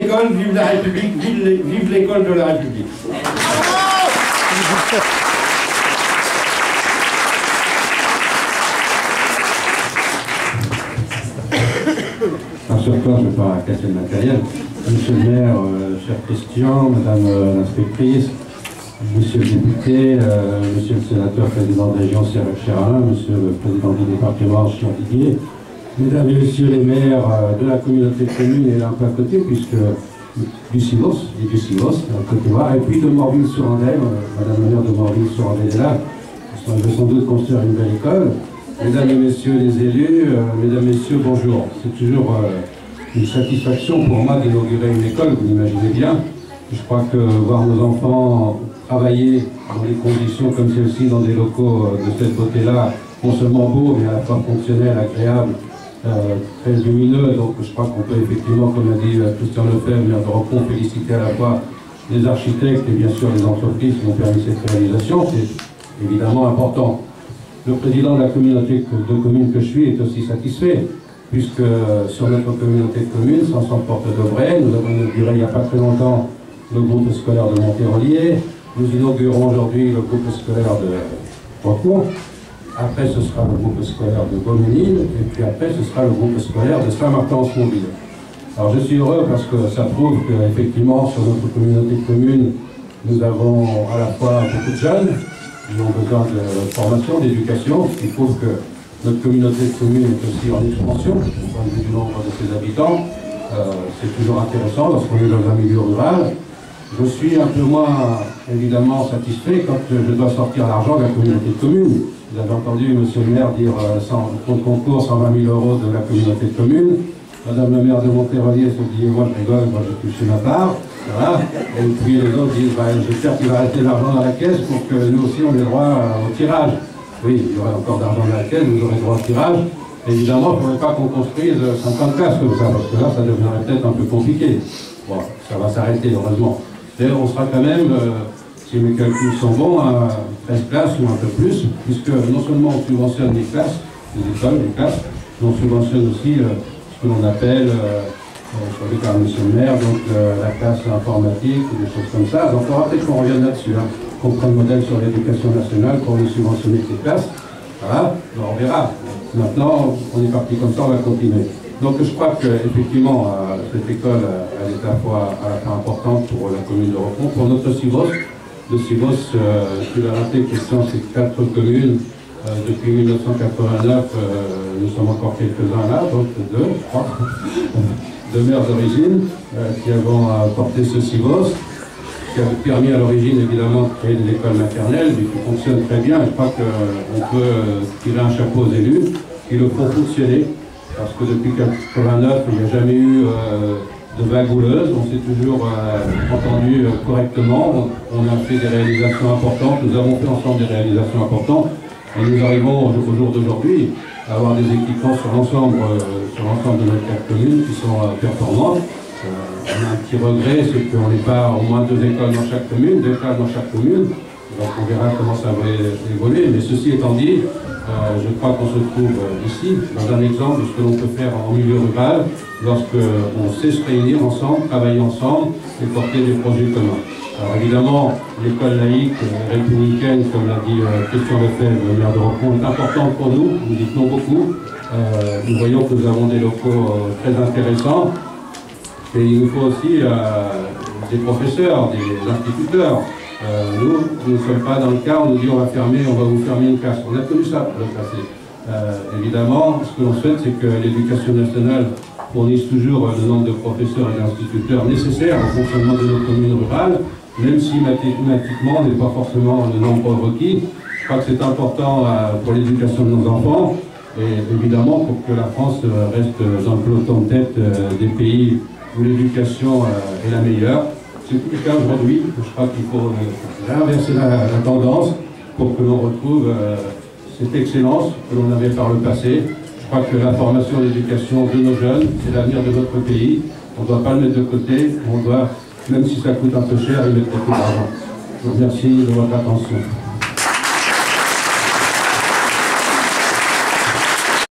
L'école, vive la République, vive l'école de la République. Sur quoi je ne vais pas casser le matériel. Monsieur le maire, cher Christian, madame l'inspectrice, monsieur le député, monsieur le sénateur président de région Cyril Chéralin, monsieur le président du département Chion Didier, mesdames et messieurs les maires de la communauté de communes et un peu à côté, puisque du Silos, à côté voir, et puis de Morville-sur-Andelle, madame la maire de Morville-sur-Andelle est là, on va sans doute construire une belle école. Mesdames et messieurs les élus, mesdames et messieurs, bonjour. C'est toujours une satisfaction pour moi d'inaugurer une école, vous l'imaginez bien. Je crois que voir nos enfants travailler dans des conditions comme celle-ci, dans des locaux de cette beauté-là, non seulement beaux, mais à la fois fonctionnels, agréables, très lumineux. Donc je crois qu'on peut effectivement, comme a dit Christian Lefebvre, maire de Roquemont, féliciter à la fois les architectes et bien sûr les entreprises qui ont permis cette réalisation. C'est évidemment important. Le président de la communauté de communes que je suis est aussi satisfait, puisque sur notre communauté de communes, sans porte de Bray, nous avons inauguré il n'y a pas très longtemps le groupe scolaire de Monterolier, nous inaugurons aujourd'hui le groupe scolaire de Roquemont, après ce sera le groupe scolaire de Beauménil, et puis après ce sera le groupe scolaire de Saint-Martin-en-Smonville. Alors je suis heureux parce que ça prouve qu'effectivement sur notre communauté de communes, nous avons à la fois beaucoup de jeunes, qui ont besoin de formation, d'éducation, ce qui prouve que notre communauté de communes est aussi en expansion, du point de vue du nombre de ses habitants. C'est toujours intéressant lorsqu'on est dans un milieu rural. Je suis un peu moins, évidemment, satisfait quand je dois sortir l'argent de la communauté de communes. Vous avez entendu M. le maire dire compte concours 120 000 € de la communauté de communes. Madame la maire de Monterolier se dit, moi je rigole, moi je touche ma part. Voilà. Et puis les autres disent, j'espère qu'il va rester l'argent dans la caisse pour que nous aussi on ait droit au tirage. Oui, il y aurait encore d'argent dans la caisse, vous aurez droit au tirage. Évidemment, il ne faudrait pas qu'on construise 50 classes comme ça, parce que là, ça deviendrait peut-être un peu compliqué. Bon, ça va s'arrêter, heureusement. D'ailleurs, on sera quand même, si mes calculs sont bons, à 13 classes ou un peu plus, puisque non seulement on subventionne les classes, les écoles, les classes, mais on subventionne aussi ce que l'on appelle, sur le cas de M. le maire, donc la classe informatique ou des choses comme ça. Donc, on va peut-être qu'on revienne là-dessus, hein, qu'on prenne le modèle sur l'éducation nationale pour les subventionner ces classes. Voilà, on verra. Maintenant, on est parti comme ça, on va continuer. Donc je crois qu'effectivement, cette école, elle est à la fois importante pour la commune de Roquemont, pour notre Sivos. Le Sivos, tu l'as rappelé, Christian, c'est 4 communes. Depuis 1989, nous sommes encore quelques-uns là, donc 2, je crois, 2 maires d'origine qui avons porté ce Sivos, qui a permis à l'origine évidemment de créer des écoles maternelles, mais qui fonctionnent très bien. Je crois qu'on peut tirer un chapeau aux élus qui le font fonctionner, parce que depuis 1989, il n'y a jamais eu de vague houleuse, on s'est toujours entendu correctement, on a fait des réalisations importantes, nous avons fait ensemble des réalisations importantes, et nous arrivons au jour d'aujourd'hui à avoir des équipements sur l'ensemble de notre 4 communes qui sont performantes. On a un petit regret, c'est qu'on n'est pas au moins 2 écoles dans chaque commune, 2 classes dans chaque commune. Donc on verra comment ça va évoluer. Mais ceci étant dit, je crois qu'on se trouve ici dans un exemple de ce que l'on peut faire en milieu rural lorsque on sait se réunir ensemble, travailler ensemble et porter des projets communs. Alors évidemment, l'école laïque républicaine, comme l'a dit Christian Lefebvre, le maire de Roquemont, est importante pour nous. Nous y tenons beaucoup. Nous voyons que nous avons des locaux très intéressants. Et il nous faut aussi des professeurs, des instituteurs. Nous ne sommes pas dans le cas, on nous dit on va vous fermer une classe. On a connu ça par le passé. Évidemment, ce que l'on souhaite, c'est que l'éducation nationale fournisse toujours le nombre de professeurs et d'instituteurs nécessaires au fonctionnement de nos communes rurales, même si mathématiquement on n'est pas forcément le nombre requis. Je crois que c'est important pour l'éducation de nos enfants, et évidemment pour que la France reste dans le peloton de tête des pays où l'éducation est la meilleure. C'est tout le cas aujourd'hui. Je crois qu'il faut réinverser la tendance pour que l'on retrouve cette excellence que l'on avait par le passé. Je crois que la formation et l'éducation de nos jeunes, c'est l'avenir de notre pays. On ne doit pas le mettre de côté, on doit, même si ça coûte un peu cher, y mettre beaucoup d'argent. Je vous remercie de votre attention.